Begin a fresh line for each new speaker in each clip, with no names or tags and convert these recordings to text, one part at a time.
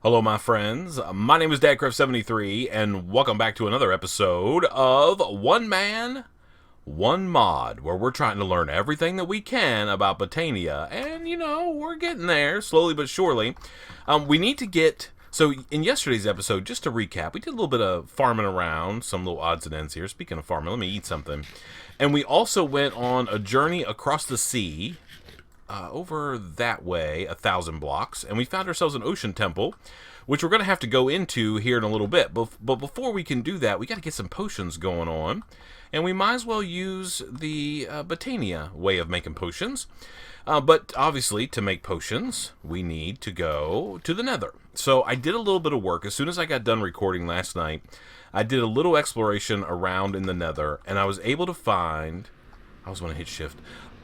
Hello, my friends. My name is DadCraft73, and welcome back to another episode of One Man, One Mod, where we're trying to learn everything that we can about Botania, and, we're getting there, slowly but surely. We need to get... So, in yesterday's episode, just to recap, we did a little bit of farming around, some little odds and ends here. Speaking of farming, let me eat something. And we also went on a journey across the sea, over that way, 1,000 blocks, and we found ourselves an ocean temple, which we're going to have to go into here in a little bit. But before we can do that, we got to get some potions going on, and we might as well use the Botania way of making potions. But obviously, to make potions, we need to go to the Nether. So I did a little bit of work. As soon as I got done recording last night, I did a little exploration around in the Nether, and I was able to find... I was going to hit shift.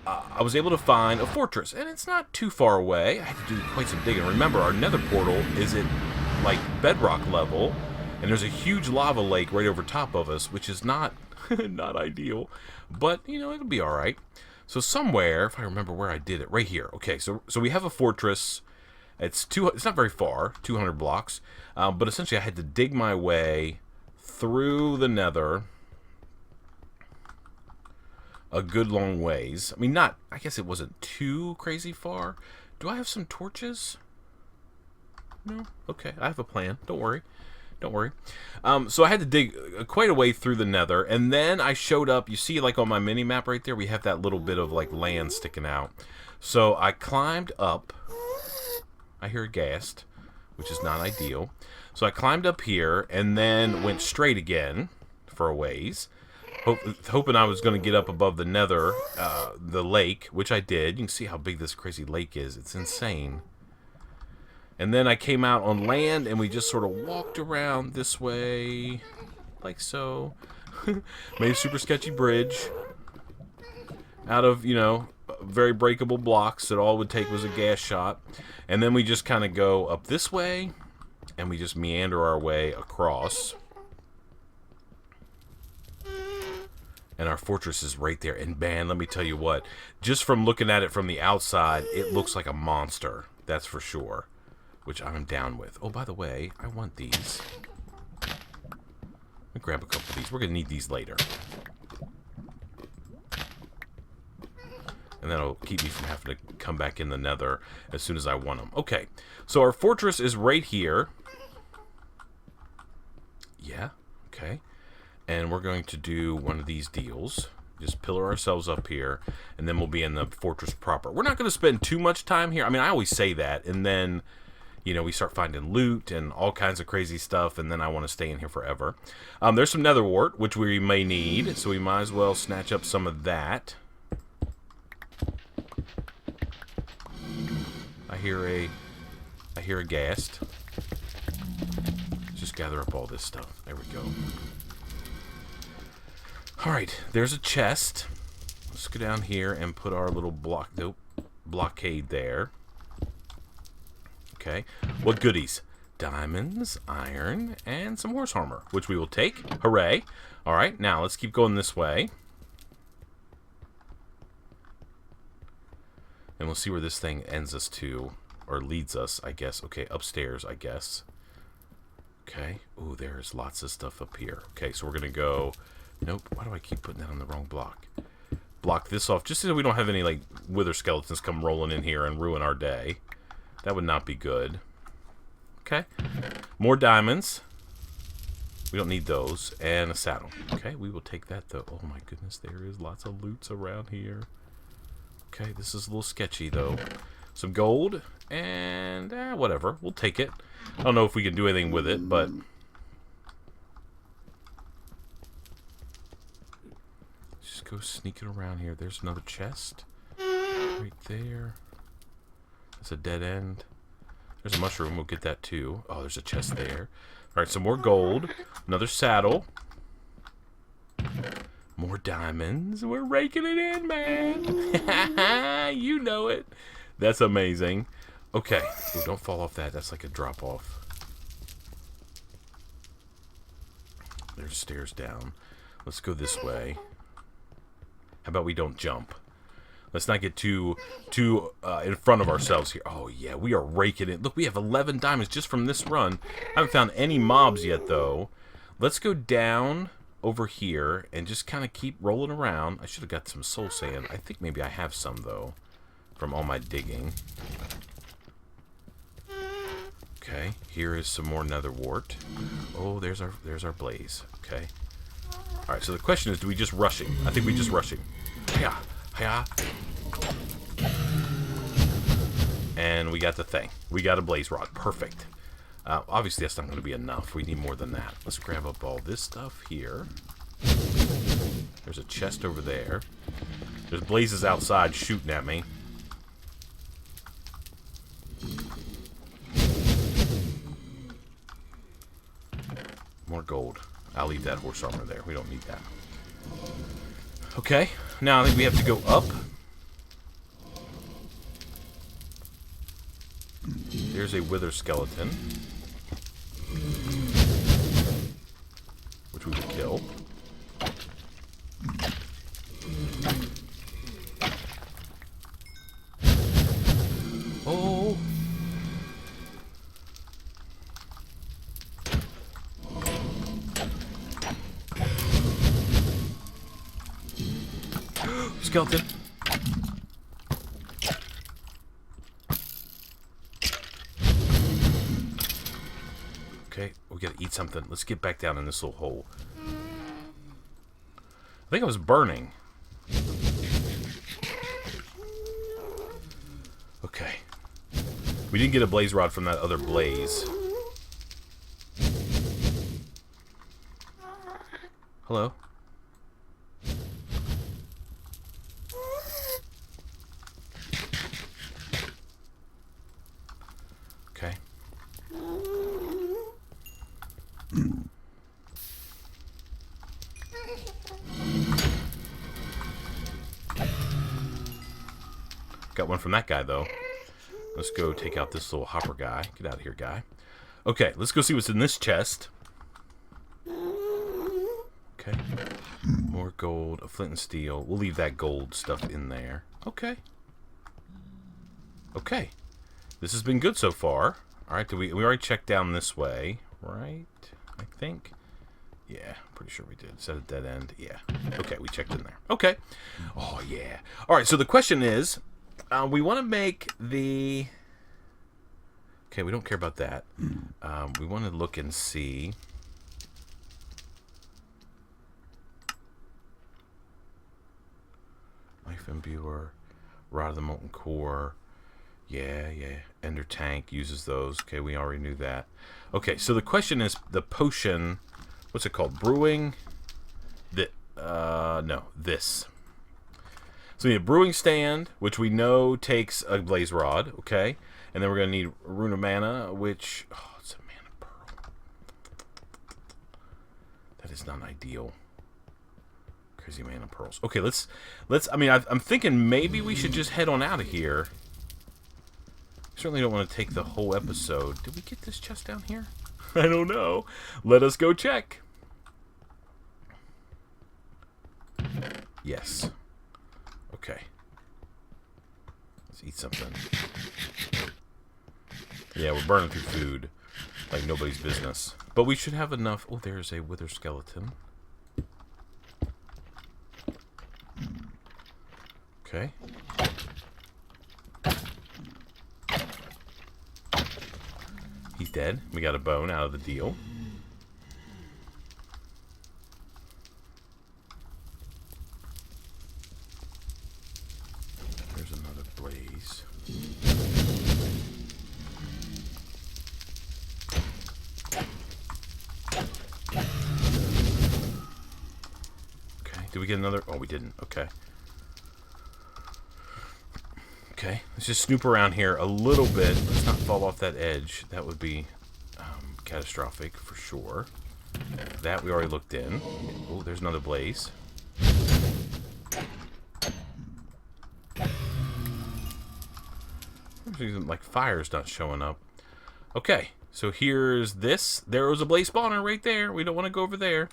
I was able to find a fortress, and it's not too far away. I had to do quite some digging. Remember, our nether portal is at, like, bedrock level, and there's a huge lava lake right over top of us, which is not not ideal, but, it'll be alright. So somewhere, if I remember where I did it, right here. Okay, so we have a fortress. It's not very far, 200 blocks, but essentially I had to dig my way through the nether a good long ways. I mean, I guess it wasn't too crazy far. Do I have some torches? No? Okay, I have a plan. Don't worry. Don't worry. So I had to dig quite a way through the nether, and then I showed up. You see, like, on my mini-map right there, we have that little bit of, like, land sticking out. So I climbed up. I hear a ghast, which is not ideal. So I climbed up here, and then went straight again for a ways. Hoping I was going to get up above the nether, the lake, which I did. You can see how big this crazy lake is. It's insane. And then I came out on land, and we just sort of walked around this way, like so. Made a super sketchy bridge out of, very breakable blocks that all it would take was a gas shot. And then we just kind of go up this way, and we just meander our way across. And our fortress is right there. And man, let me tell you what, just from looking at it from the outside, it looks like a monster. That's for sure. Which I'm down with. Oh, by the way, I want these. Let me grab a couple of these. We're going to need these later. And that'll keep me from having to come back in the nether as soon as I want them. Okay, so our fortress is right here. Yeah, okay. And we're going to do one of these deals. Just pillar ourselves up here, and then we'll be in the fortress proper. We're not going to spend too much time here. I mean, I always say that, and then, we start finding loot and all kinds of crazy stuff, and then I want to stay in here forever. There's some nether wart, which we may need, so we might as well snatch up some of that. I hear a ghast. Just gather up all this stuff. There we go. Alright, there's a chest. Let's go down here and put our little blockade there. Okay. What goodies? Diamonds, iron, and some horse armor, which we will take. Hooray. Alright, now let's keep going this way. And we'll see where this thing ends us to, or leads us, I guess. Okay, upstairs, I guess. Okay. Ooh, there's lots of stuff up here. Okay, so we're going to go... Nope. Why do I keep putting that on the wrong block? Block this off, just so we don't have any, like, wither skeletons come rolling in here and ruin our day. That would not be good. Okay. More diamonds. We don't need those. And a saddle. Okay, we will take that, though. Oh, my goodness, there is lots of loots around here. Okay, this is a little sketchy, though. Some gold, and whatever. We'll take it. I don't know if we can do anything with it, but... Just go sneaking around here. There's another chest. Right there. That's a dead end. There's a mushroom. We'll get that, too. Oh, there's a chest there. Alright, some more gold. Another saddle. More diamonds. We're raking it in, man. You know it. That's amazing. Okay. Ooh, don't fall off that. That's like a drop off. There's stairs down. Let's go this way. How about we don't jump? Let's not get too in front of ourselves here. Oh, yeah, we are raking it. Look, we have 11 diamonds just from this run. I haven't found any mobs yet, though. Let's go down over here and just kind of keep rolling around. I should have got some soul sand. I think maybe I have some, though, from all my digging. Okay, here is some more nether wart. Oh, there's our blaze. Okay. All right, so the question is, do we just rushing? I think we just rushing. Hiya, hiya. And we got the thing. We got a blaze rod. Perfect. Obviously, that's not going to be enough. We need more than that. Let's grab up all this stuff here. There's a chest over there. There's blazes outside shooting at me. More gold. I'll leave that horse armor there. We don't need that. Okay. Now I think we have to go up. There's a wither skeleton, which we will kill. Oh! Skeleton. Okay, we gotta eat something. Let's get back down in this little hole. I think I was burning. Okay. We didn't get a blaze rod from that other blaze. Hello? Okay. Got one from that guy, though. Let's go take out this little hopper guy. Get out of here, guy. Okay, let's go see what's in this chest. Okay. More gold, a flint and steel. We'll leave that gold stuff in there. Okay. Okay. This has been good so far. Alright, we already checked down this way, right? I think. Yeah, pretty sure we did. Is that a dead end? Yeah. Okay, we checked in there. Okay. Oh, yeah. Alright, so the question is, we want to make the... Okay, we don't care about that. We want to look and see... Life Imbuer, Rod of the Molten Core. Yeah, yeah. Ender Tank uses those. Okay, we already knew that. Okay, so the question is the potion... What's it called? Brewing? No, this. So we need a brewing stand, which we know takes a blaze rod, okay? And then we're going to need a rune of mana, which... Oh, it's a mana pearl. That is not ideal. Crazy mana pearls. Okay, let's I mean, I'm thinking maybe we should just head on out of here. Certainly don't want to take the whole episode. Did we get this chest down here? I don't know. Let us go check. Yes. Okay. Let's eat something. Yeah, we're burning through food like nobody's business. But we should have enough. Oh, there's a wither skeleton. Okay. He's dead. We got a bone out of the deal. There's another blaze. Okay. Did we get another? Oh, we didn't. Okay. Okay, let's just snoop around here a little bit. Let's not fall off that edge. That would be catastrophic for sure. That we already looked in. Oh, there's another blaze. Like fire's not showing up. Okay, so here's this. There was a blaze spawner right there. We don't want to go over there.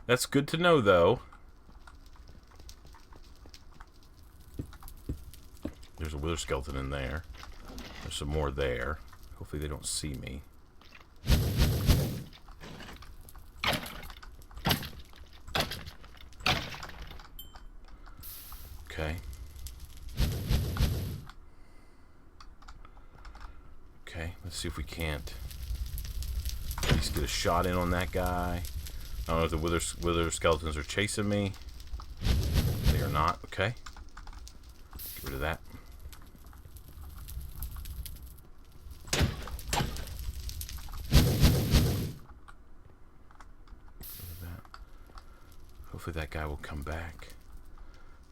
That's good to know, though. wither skeleton in there. There's some more there. Hopefully they don't see me. Okay. Okay, let's see if we can't at least get a shot in on that guy. I don't know if the wither skeletons are chasing me. They are not. Okay. Get rid of that. Hopefully that guy will come back.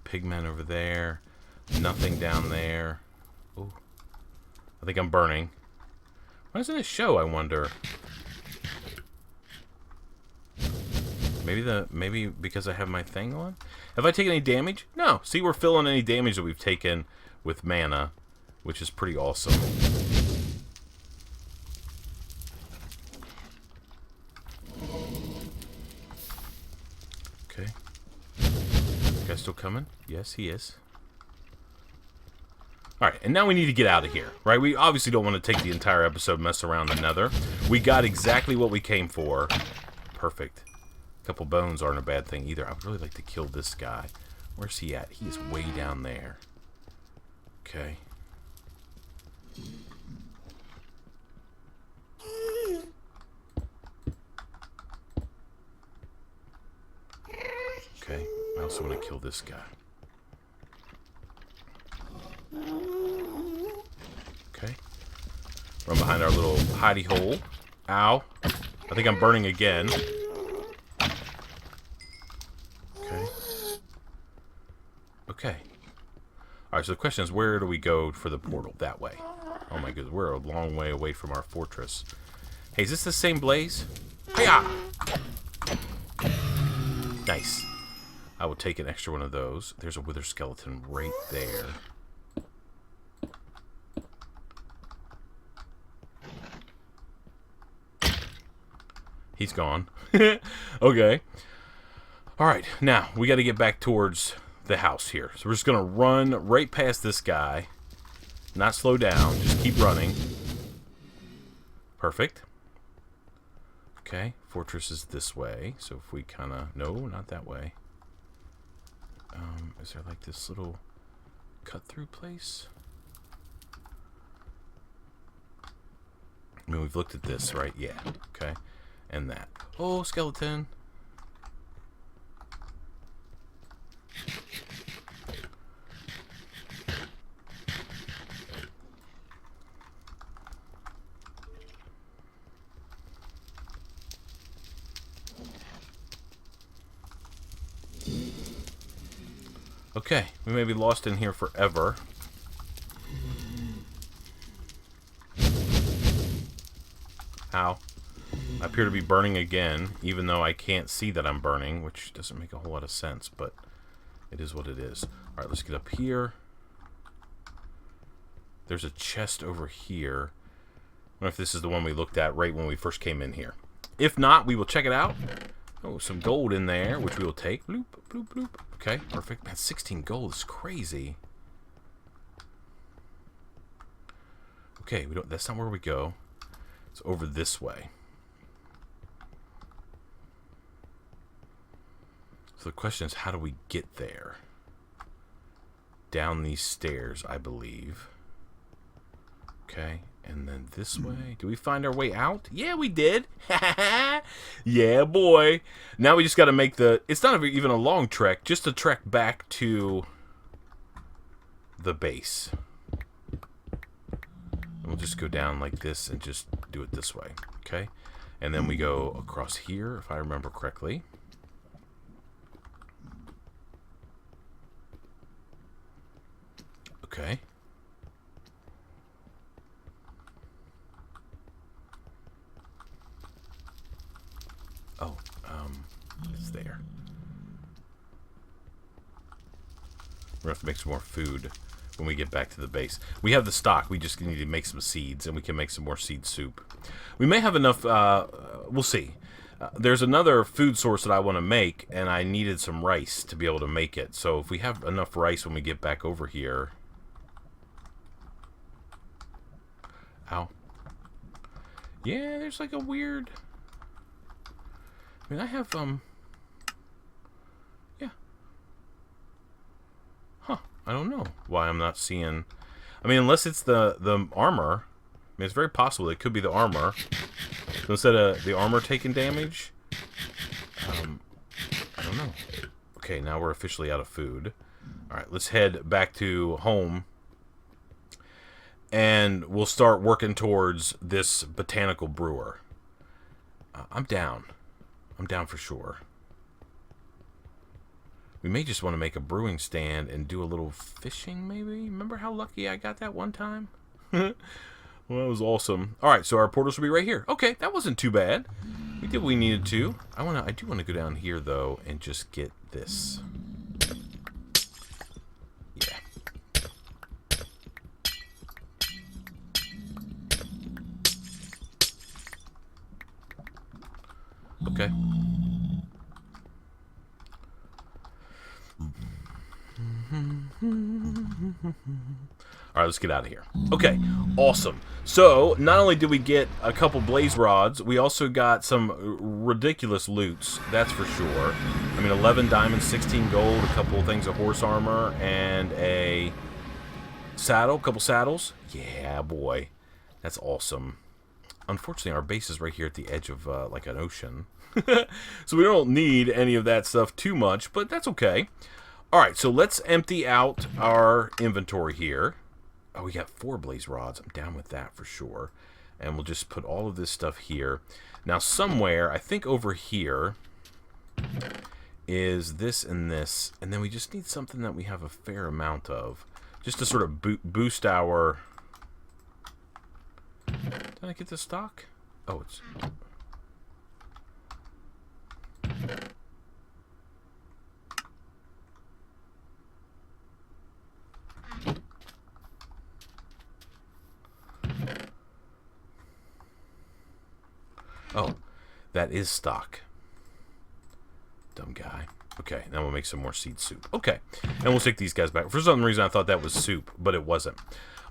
Pigmen over there. Nothing down there. Oh, I think I'm burning. Why doesn't it show, I wonder? Maybe because I have my thing on? Have I taken any damage? No. See, we're filling any damage that we've taken with mana, which is pretty awesome. Okay. Guy's still coming? Yes, he is. Alright, and now we need to get out of here, right? We obviously don't want to take the entire episode mess around the nether. We got exactly what we came for. Perfect. A couple bones aren't a bad thing either. I would really like to kill this guy. Where's he at? He is way down there. Okay. Okay. I also want to kill this guy. Okay. Run behind our little hidey hole. Ow. I think I'm burning again. Okay. Okay. Alright, so the question is, where do we go for the portal? That way. Oh my goodness, we're a long way away from our fortress. Hey, is this the same blaze? Hiya! Nice. I will take an extra one of those. There's a wither skeleton right there. He's gone. Okay. Alright, now we got to get back towards the house here. So we're just going to run right past this guy. Not slow down. Just keep running. Perfect. Okay. Fortress is this way. So if we kind of... No, not that way. Is there like this little cut-through place? I mean, we've looked at this, right? Yeah. Okay. And that. Oh, skeleton. Okay, we may be lost in here forever. Ow. I appear to be burning again, even though I can't see that I'm burning, which doesn't make a whole lot of sense, but it is what it is. Alright, let's get up here. There's a chest over here. I wonder if this is the one we looked at right when we first came in here. If not, we will check it out. Oh, some gold in there, which we will take. Bloop, bloop, bloop. Okay, perfect. Man, 16 gold is crazy. Okay, we don't. That's not where we go. It's over this way. So the question is, how do we get there? Down these stairs, I believe. Okay, and then this way. Do we find our way out? Yeah, we did. Yeah, boy. Now we just got to make the... It's not even a long trek, just a trek back to the base. And we'll just go down like this and just do it this way. Okay, and then we go across here, if I remember correctly. Okay. Oh, it's there. We're gonna have to make some more food when we get back to the base. We have the stock. We just need to make some seeds, and we can make some more seed soup. We may have enough. We'll see. There's another food source that I want to make, and I needed some rice to be able to make it. So if we have enough rice when we get back over here, Ow. Yeah, there's like a weird... I mean, I have, yeah. Huh. I don't know why I'm not seeing... I mean, unless it's the armor. I mean, it's very possible it could be the armor. So instead of the armor taking damage, I don't know. Okay, now we're officially out of food. Alright, let's head back to home. And we'll start working towards this botanical brewer. I'm down. I'm down for sure. We may just want to make a brewing stand and do a little fishing, maybe? Remember how lucky I got that one time? Well, that was awesome. Alright, so our portals will be right here. Okay, that wasn't too bad. We did what we needed to. I do want to go down here, though, and just get this. Yeah. Okay. Alright, let's get out of here. Okay, awesome. So, not only did we get a couple blaze rods, we also got some ridiculous loots, that's for sure. I mean, 11 diamonds, 16 gold, a couple things of horse armor, and a saddle, a couple saddles. Yeah, boy. That's awesome. Unfortunately, our base is right here at the edge of, like, an ocean. So we don't need any of that stuff too much, but that's okay. Alright, so let's empty out our inventory here. Oh, we got 4 blaze rods. I'm down with that for sure. And we'll just put all of this stuff here. Now, somewhere, I think over here, is this and this. And then we just need something that we have a fair amount of. Just to sort of boost our... Did I get the stock? Oh, it's... Oh, that is stock. Dumb guy. Okay, now we'll make some more seed soup. Okay, and we'll take these guys back. For some reason, I thought that was soup, but it wasn't.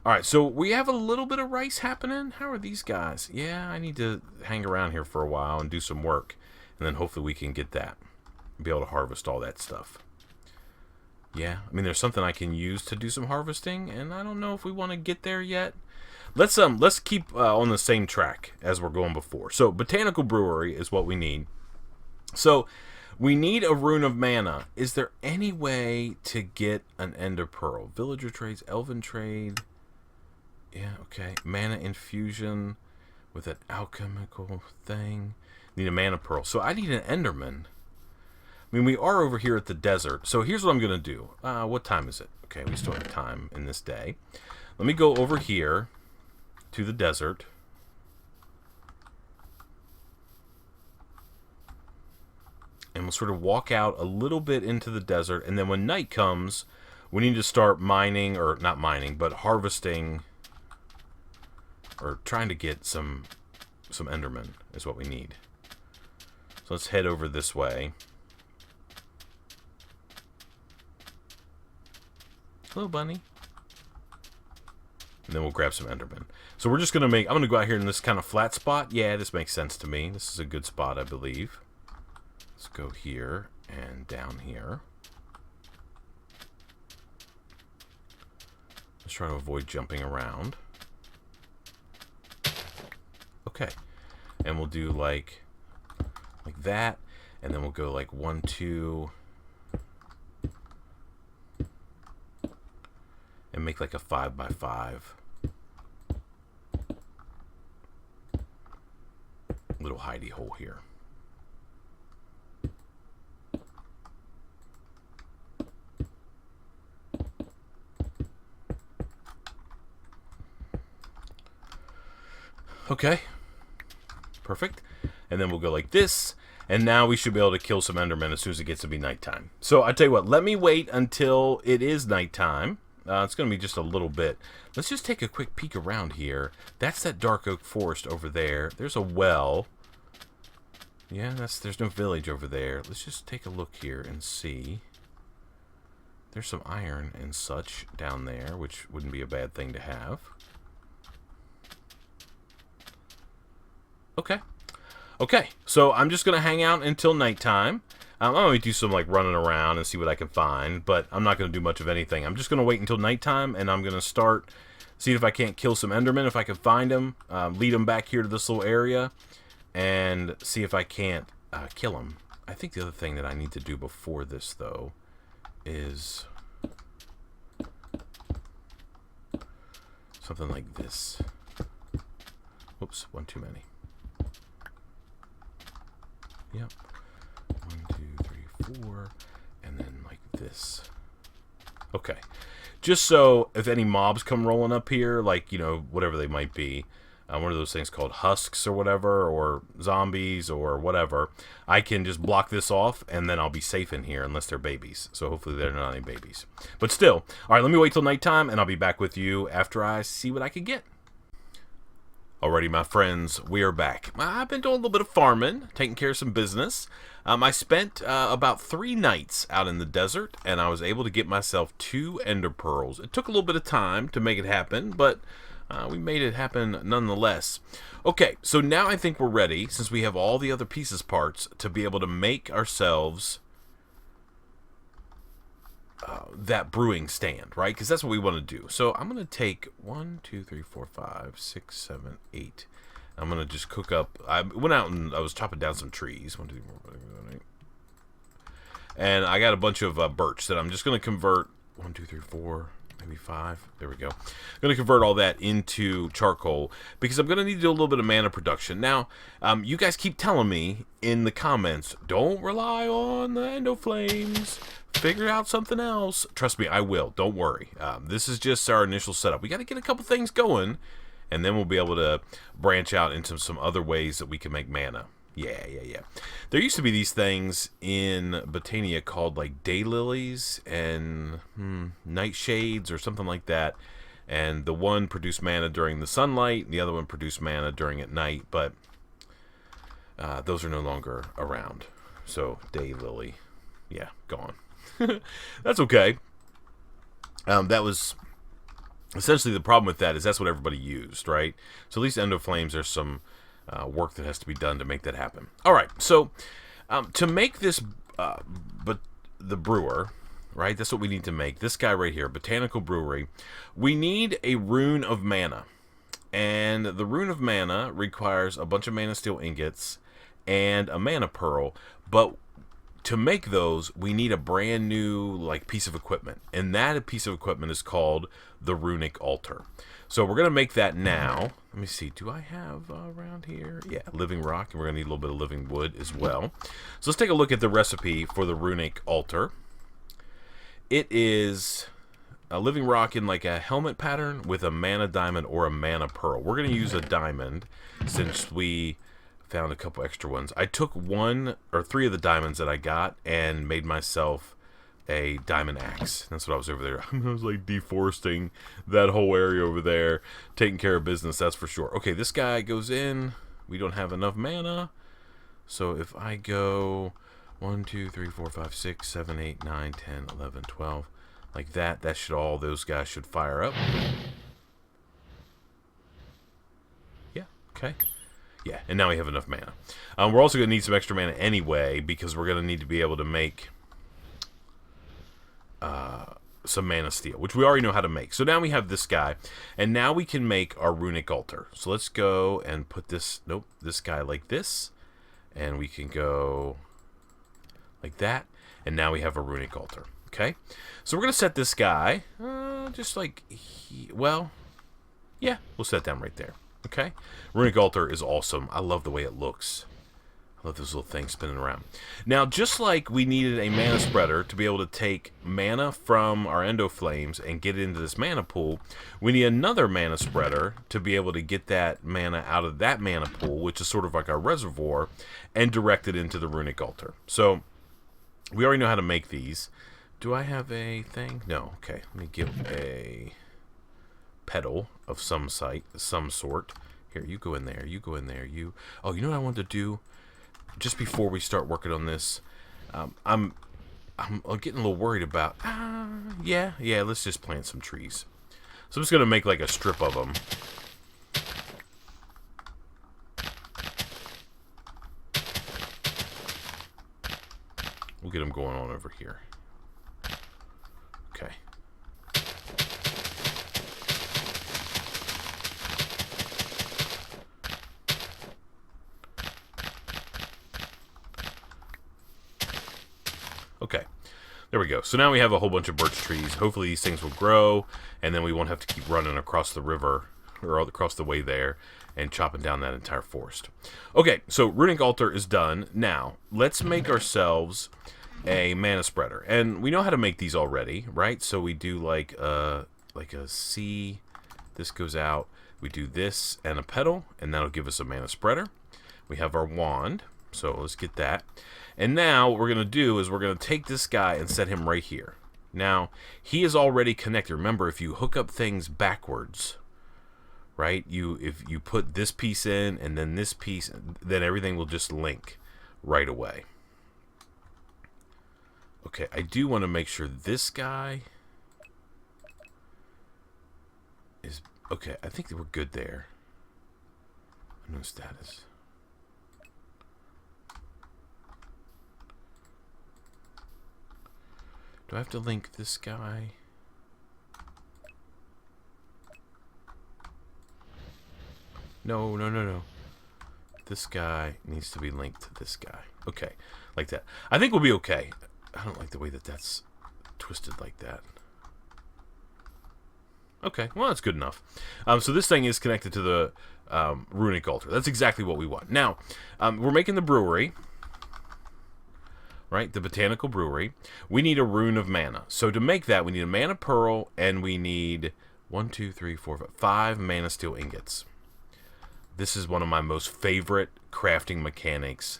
Alright, so we have a little bit of rice happening. How are these guys? Yeah, I need to hang around here for a while and do some work. And then hopefully we can get that. Be able to harvest all that stuff. Yeah, I mean, there's something I can use to do some harvesting, and I don't know if we want to get there yet. Let's keep on the same track as we're going before. So, Botanical Brewery is what we need. So, we need a rune of mana. Is there any way to get an ender pearl? Villager trades, elven trade. Yeah, okay. Mana infusion with an alchemical thing. Need a mana pearl. So, I need an enderman. I mean, we are over here at the desert. So, here's what I'm going to do. What time is it? Okay, we still have time in this day. Let me go over here to the desert. And we'll sort of walk out a little bit into the desert. And then when night comes, we need to start mining, or not mining, but harvesting, or trying to get some endermen is what we need. So let's head over this way. Hello, bunny. And then we'll grab some endermen. So we're just going to I'm going to go out here in this kind of flat spot. Yeah, this makes sense to me. This is a good spot, I believe. Let's go here and down here. Let's try to avoid jumping around. Okay. And we'll do like that. And then we'll go like 1, 2... and make like a 5x5 little hidey hole here. Okay, perfect. And then we'll go like this, and now we should be able to kill some endermen as soon as it gets to be nighttime. So I tell you what, let me wait until it is nighttime. It's going to be just a little bit. Let's just take a quick peek around here. That's that dark oak forest over there. There's a well. Yeah, there's no village over there. Let's just take a look here and see. There's some iron and such down there, which wouldn't be a bad thing to have. Okay. Okay, so I'm just going to hang out until nighttime. I'm going to do some like running around and see what I can find, but I'm not going to do much of anything. I'm just going to wait until nighttime, and I'm going to start see if I can't kill some Endermen, if I can find them, lead them back here to this little area, and see if I can't kill them. I think the other thing that I need to do before this, though, is something like this. Whoops, one too many. Yep. 1, 2, 3, 4, and then like this. Okay. Just so if any mobs come rolling up here, like, you know, whatever they might be, one of those things called husks or whatever, or zombies or whatever, I can just block this off, and then I'll be safe in here unless they're babies. So hopefully they're not any babies. But still, all right, let me wait till nighttime, and I'll be back with you after I see what I can get. Alrighty, my friends, we are back. I've been doing a little bit of farming, taking care of some business. I spent about 3 nights out in the desert, and I was able to get myself 2 ender pearls. It took a little bit of time to make it happen, but we made it happen nonetheless. Okay, so now I think we're ready, since we have all the other pieces parts, to be able to make ourselves that brewing stand, right? Because that's what we want to do. So I'm going to take 1, 2, 3, 4, 5, 6, 7, 8. I'm going to just cook up. I went out and I was chopping down some trees. 1, 2, 3, 4, 5, 6, 7, 8. And I got a bunch of birch that I'm just going to convert. 1, 2, 3, 4, maybe 5. There we go. I'm going to convert all that into charcoal because I'm going to need to do a little bit of mana production. Now, you guys keep telling me in the comments, don't rely on the endo flames. Figure out something else. Trust me, I will. Don't worry. This is just our initial setup. We got to get a couple things going, and then we'll be able to branch out into some other ways that we can make mana. Yeah. There used to be these things in Botania called like daylilies and nightshades or something like that. And the one produced mana during the sunlight, and the other one produced mana during at night. But those are no longer around. So daylily, yeah, gone. That's okay. That was essentially the problem with that is that's what everybody used, right? So at least endo flames, there's some work that has to be done to make that happen. All right, so to make this, but the brewer, right? That's what we need to make. This guy right here, Botanical Brewery. We need a rune of mana, and the rune of mana requires a bunch of mana steel ingots and a mana pearl, but to make those, we need a brand new like piece of equipment, and that piece of equipment is called the Runic altar. So we're gonna make that now. Let me see. Do I have around here? Yeah, living rock, and we're gonna need a little bit of living wood as well. So let's take a look at the recipe for the Runic altar. It is a living rock in like a helmet pattern with a mana diamond or a mana pearl. We're gonna use a diamond since we found a couple extra ones. I took 1 or 3 of the diamonds that I got and made myself a diamond axe. That's what I was over there. I was like deforesting that whole area over there, taking care of business, that's for sure. Okay, this guy goes in. We don't have enough mana. So if I go 1, 2, 3, 4, 5, 6, 7, 8, 9, 10, 11, 12, like that, that should all those guys should fire up. Yeah, okay. Yeah, and now we have enough mana. We're also going to need some extra mana anyway, because we're going to need to be able to make some mana steel, which we already know how to make. So now we have this guy, and now we can make our Runic altar. So let's go and put this, this guy like this, and we can go like that, and now we have a Runic altar. Okay? So we're going to set this guy, just like, well, yeah, we'll set them right there. Okay, Runic altar is awesome. I love the way it looks. I love those little things spinning around. Now, just like we needed a mana spreader to be able to take mana from our endo flames and get it into this mana pool, we need another mana spreader to be able to get that mana out of that mana pool, which is sort of like our reservoir, and direct it into the Runic altar. So we already know how to make these. Do I have a thing? No. Okay, let me give a pedal of some sort. Here, you go in there. You go in there. You. Oh, you know what I wanted to do? Just before we start working on this, I'm getting a little worried about. Yeah. Let's just plant some trees. So I'm just gonna make like a strip of them. We'll get them going on over here. Okay. Okay. There we go. So now we have a whole bunch of birch trees. Hopefully these things will grow, and then we won't have to keep running across the river, or across the way there, and chopping down that entire forest. Okay, so Runic Altar is done. Now, let's make ourselves a mana spreader. And we know how to make these already, right? So we do like a C. This goes out. We do this and a petal, and that'll give us a mana spreader. We have our wand, so let's get that. And now what we're going to do is we're going to take this guy and set him right here. Now, he is already connected. Remember, if you hook up things backwards, right, if you put this piece in and then this piece, then everything will just link right away. Okay, I do want to make sure this guy is... Okay, I think that we're good there. No status. Do I have to link this guy? No, no, no, no. This guy needs to be linked to this guy. Okay, like that. I think we'll be okay. I don't like the way that that's twisted like that. Okay, well, that's good enough. So this thing is connected to the Runic Altar. That's exactly what we want. Now, we're making the brewery. Right, the Botanical Brewery. We need a rune of mana. So to make that, we need a mana pearl, and we need 1, 2, 3, 4, 5 mana steel ingots. This is one of my most favorite crafting mechanics,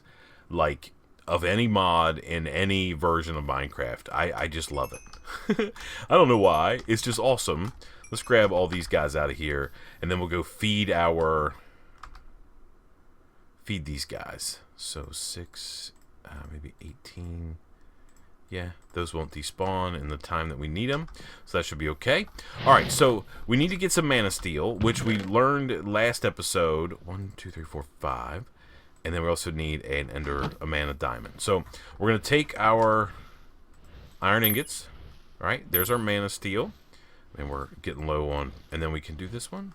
like, of any mod in any version of Minecraft. I just love it. I don't know why. It's just awesome. Let's grab all these guys out of here, and then we'll go feed these guys. So 6... maybe 18. Yeah, those won't despawn in the time that we need them, so that should be okay. Alright, so we need to get some mana steel, which we learned last episode. 1, 2, 3, 4, 5. And then we also need a mana diamond. So we're going to take our iron ingots. Alright, there's our mana steel. And we're getting low on... And then we can do this one.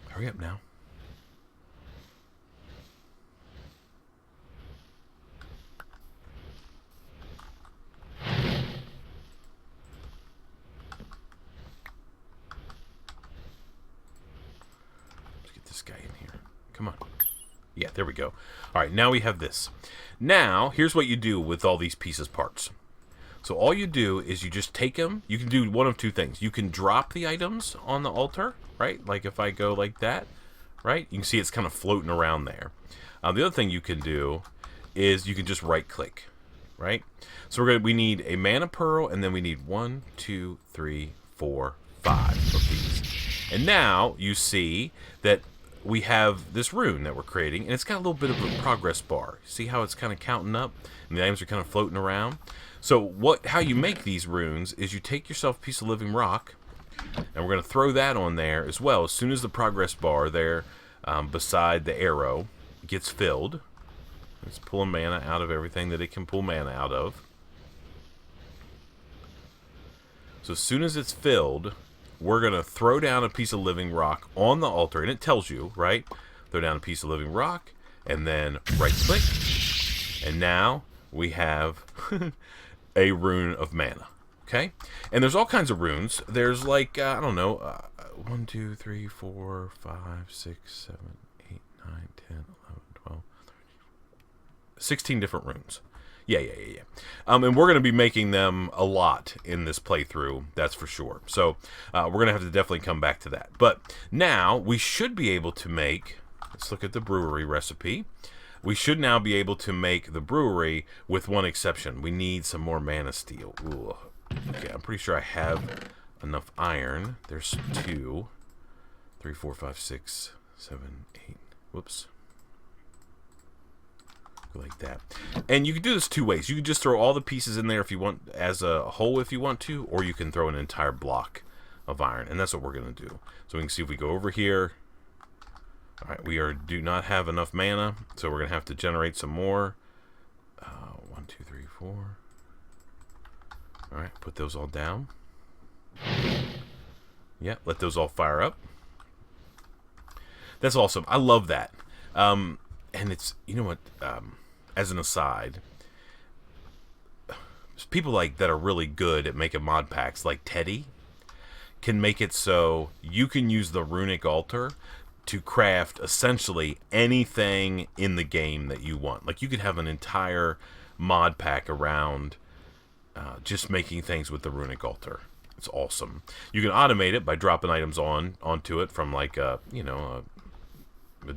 Hurry up now. Let's get this guy in here. Come on. Yeah, there we go. All right, now we have this. Now, here's what you do with all these pieces parts. So all you do is you just take them. You can do one of two things. You can drop the items on the altar, right? Like if I go like that, right? You can see it's kind of floating around there. The other thing you can do is you can just right-click, right? So we need a mana pearl, and then we need 1, 2, 3, 4, 5 of these. And now you see that we have this rune that we're creating, and it's got a little bit of a progress bar. See how it's kind of counting up, and the items are kind of floating around? So how you make these runes is you take yourself a piece of living rock, and we're going to throw that on there as well. As soon as the progress bar there beside the arrow gets filled, it's pulling mana out of everything that it can pull mana out of. So as soon as it's filled, we're going to throw down a piece of living rock on the altar, and it tells you, right? Throw down a piece of living rock, and then right-click, and now we have a rune of mana, okay? And there's all kinds of runes. There's like, I don't know, 1, 2, 3, 4, 5, 6, 7, 8, 9, 10, 11, 12, 13, 16 different runes. Yeah. And we're going to be making them a lot in this playthrough, that's for sure. So we're going to have to definitely come back to that. But now we should be able to make, let's look at the brewery recipe. We should now be able to make the brewery with one exception. We need some more mana steel. Ooh. Okay, I'm pretty sure I have enough iron. There's 2, 3, 4, 5, 6, 7, 8. Whoops. like that. And you can do this two ways. You can just throw all the pieces in there if you want, as a whole if you want to, or you can throw an entire block of iron, and that's what we're going to do. So we can see if we go over here. All right, we do not have enough mana, so we're going to have to generate some more. 1, 2, 3, 4. All right, put those all down. Yeah, let those all fire up. That's awesome. I love that. And it's, you know what, as an aside, people like that are really good at making mod packs, like Teddy, can make it so you can use the Runic altar to craft essentially anything in the game that you want. Like, you could have an entire mod pack around just making things with the Runic altar. It's awesome. You can automate it by dropping items onto it from, like, a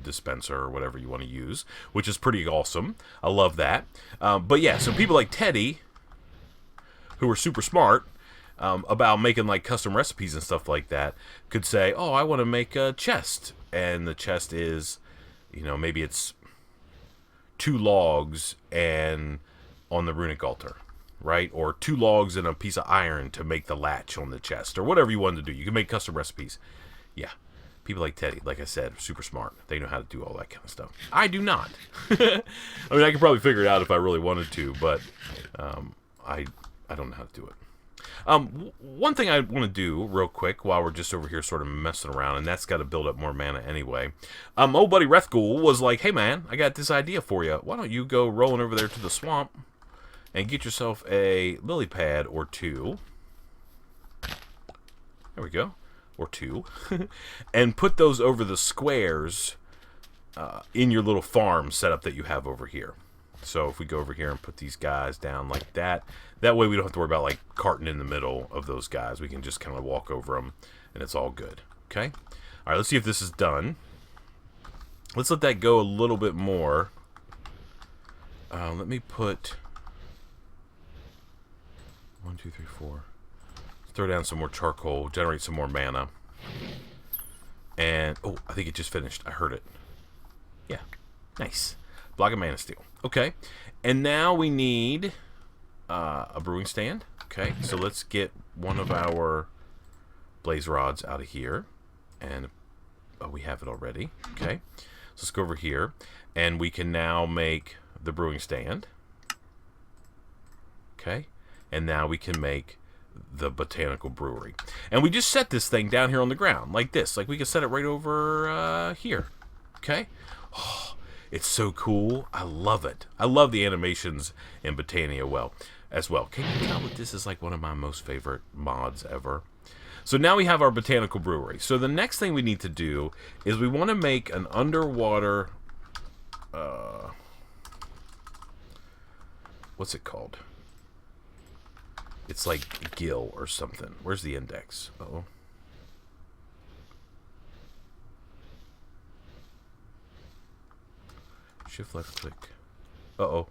dispenser or whatever you want to use, which is pretty awesome. I love that. But yeah, so people like Teddy, who are super smart about making like custom recipes and stuff like that, could say, oh, I want to make a chest, and the chest is, you know, maybe it's 2 logs and on the Runic altar, right? Or 2 logs and a piece of iron to make the latch on the chest, or whatever you want to do. You can make custom recipes. Yeah. People like Teddy, like I said, are super smart. They know how to do all that kind of stuff. I do not. I mean, I could probably figure it out if I really wanted to, but I don't know how to do it. One thing I want to do real quick while we're just over here sort of messing around, and that's got to build up more mana anyway. Old buddy Rethgul was like, hey man, I got this idea for you. Why don't you go rolling over there to the swamp and get yourself a lily pad or 2. There we go. Or 2. And put those over the squares in your little farm setup that you have over here. So if we go over here and put these guys down like that, that way we don't have to worry about like carting in the middle of those guys. We can just kind of walk over them and it's all good. Okay? All right, let's see if this is done. Let's let that go a little bit more. Let me put 1, 2, 3, 4. Throw down some more charcoal, generate some more mana. And, oh, I think it just finished. I heard it. Yeah. Nice. Block of mana steel. Okay. And now we need a brewing stand. Okay. So let's get one of our blaze rods out of here. And, oh, we have it already. Okay. So let's go over here. And we can now make the brewing stand. Okay. And now we can make the Botanical Brewery. And we just set this thing down here on the ground, like this. Like, we can set it right over here. Okay? Oh, it's so cool. I love it. I love the animations in Botania as well. Can you tell that this is like one of my most favorite mods ever? So now we have our Botanical Brewery. So the next thing we need to do is we want to make an underwater... what's it called? It's like gill or something. Where's the index? Uh-oh. Shift left click. Uh-oh.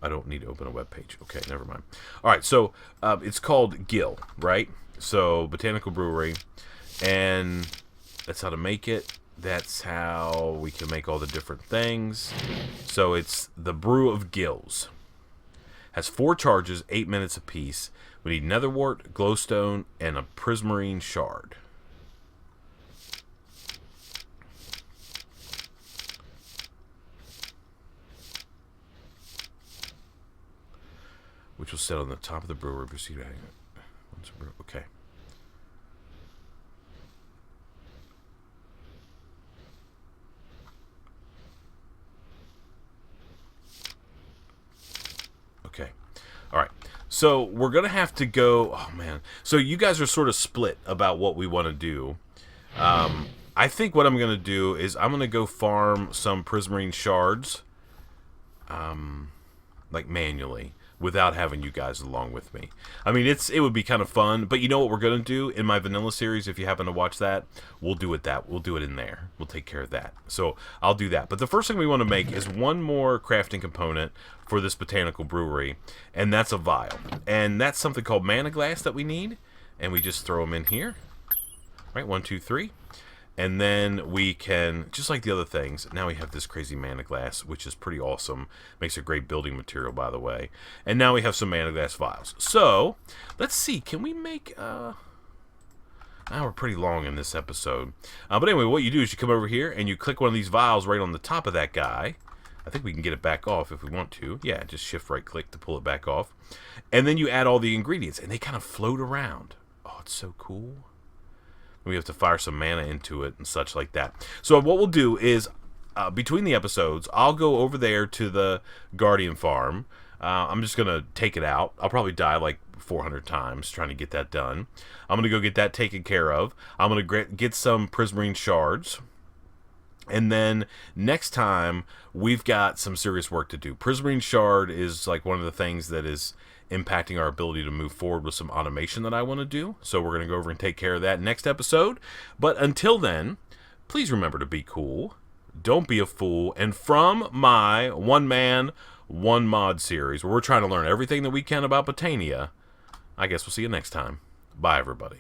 I don't need to open a web page. Okay, never mind. All right, so it's called gill, right? So Botanical Brewery, and that's how to make it. That's how we can make all the different things. So it's the brew of gills. Has 4 charges, 8 minutes apiece. We need netherwort, glowstone, and a prismarine shard. Which will sit on the top of the brewer. Okay. Okay. All right. So we're going to have to go... Oh, man. So you guys are sort of split about what we want to do. I think what I'm going to do is I'm going to go farm some prismarine shards. Like manually. Without having you guys along with me. I mean, it would be kind of fun, but you know what we're going to do in my vanilla series, if you happen to watch that, we'll do it in there. We'll take care of that. So I'll do that. But the first thing we want to make is one more crafting component for this Botanical Brewery, and that's a vial. And that's something called mana glass that we need, and we just throw them in here. Right, 1, 2, 3. And then we can, just like the other things, now we have this crazy mana glass, which is pretty awesome. Makes a great building material, by the way. And now we have some mana glass vials. So, let's see, can we make... Now we're pretty long in this episode. But anyway, what you do is you come over here and you click one of these vials right on the top of that guy. I think we can get it back off if we want to. Yeah, just shift right click to pull it back off. And then you add all the ingredients and they kind of float around. Oh, it's so cool. We have to fire some mana into it and such like that. So what we'll do is, between the episodes, I'll go over there to the Guardian Farm. I'm just going to take it out. I'll probably die like 400 times trying to get that done. I'm going to go get that taken care of. I'm going to get some prismarine shards. And then next time, we've got some serious work to do. Prismarine shard is like one of the things that is impacting our ability to move forward with some automation that I want to do. So we're going to go over and take care of that next episode. But until then, please remember to be cool. Don't be a fool. And from my one man, one mod series, where we're trying to learn everything that we can about Botania, I guess we'll see you next time. Bye, everybody.